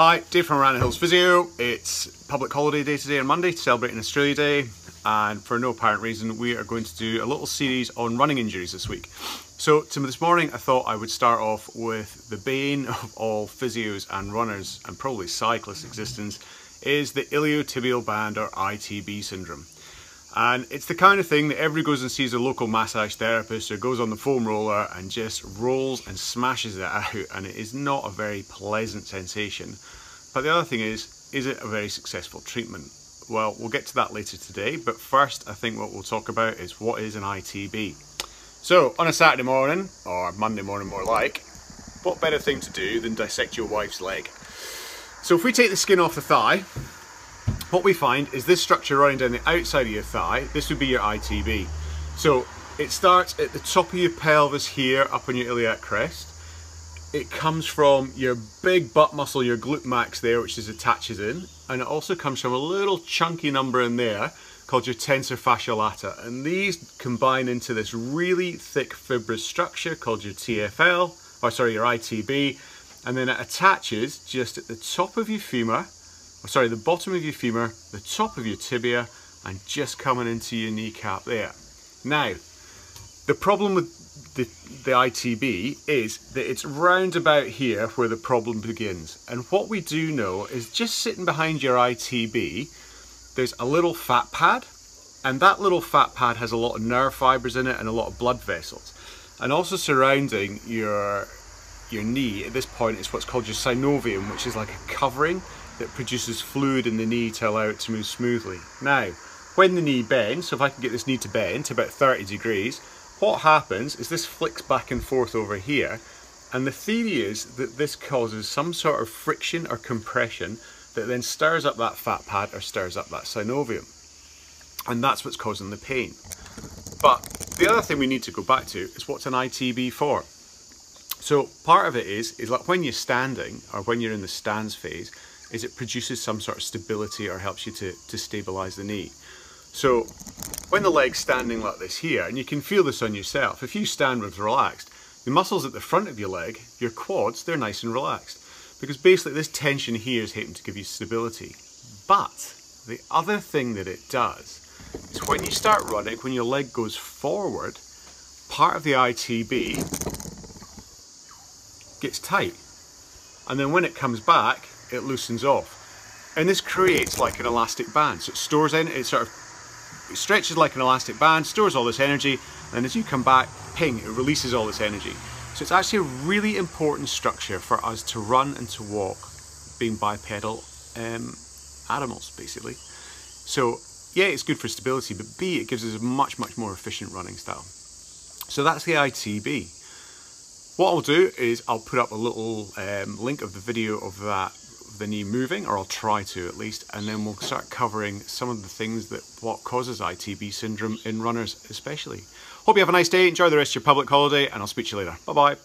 Hi, Dave from Random Hills Physio. It's public holiday day today on Monday, celebrating Australia Day, and for no apparent reason we are going to do a little series on running injuries this week. So this morning I thought I would start off with the bane of all physios and runners, and probably cyclists' existence, is the iliotibial band, or ITB syndrome. And it's the kind of thing that everybody goes and sees a local massage therapist or goes on the foam roller and just rolls and smashes it out, and it is not a very pleasant sensation. But the other thing is it a very successful treatment? Well, we'll get to that later today, but first I think what we'll talk about is what is an ITB. So on a Saturday morning, or Monday morning more like, what better thing to do than dissect your wife's leg? So if we take the skin off the thigh, what we find is this structure running down the outside of your thigh. This would be your ITB. So it starts at the top of your pelvis here, up on your iliac crest. It comes from your big butt muscle, your glute max there, which attaches in, and it also comes from a little chunky number in there called your tensor fasciae lata, and these combine into this really thick fibrous structure called your TFL, or sorry, your ITB, and then it attaches just at the top of your femur, the bottom of your femur, the top of your tibia, and just coming into your kneecap there. Now, the problem with the ITB is that it's round about here where the problem begins. And what we do know is just sitting behind your ITB, there's a little fat pad, and that little fat pad has a lot of nerve fibers in it and a lot of blood vessels. And also surrounding your knee at this point is what's called your synovium, which is like a covering that produces fluid in the knee to allow it to move smoothly. Now, when the knee bends, so if I can get this knee to bend to about 30 degrees, what happens is this flicks back and forth over here, and the theory is that this causes some sort of friction or compression that then stirs up that fat pad or stirs up that synovium. And that's what's causing the pain. But the other thing we need to go back to is what's an ITB for? So part of it is like when you're standing, or when you're in the stance phase, is it produces some sort of stability or helps you to stabilize the knee. So when the leg's standing like this here, and you can feel this on yourself, if you stand with relaxed, the muscles at the front of your leg, your quads, they're nice and relaxed. Because basically this tension here is helping to give you stability. But the other thing that it does is when you start running, when your leg goes forward, part of the ITB gets tight. And then when it comes back, it loosens off. And this creates like an elastic band. So it stores in, it stretches like an elastic band, stores all this energy, and as you come back, ping, it releases all this energy. So it's actually a really important structure for us to run and to walk, being bipedal animals, basically. So yeah, it's good for stability, but B, it gives us a much more efficient running style. So that's the ITB. What I'll do is I'll put up a little link of the video of the knee moving, or I'll try to at least, and then we'll start covering some of the things what causes ITB syndrome in runners especially. Hope you have a nice day, enjoy the rest of your public holiday, and I'll speak to you later. Bye bye.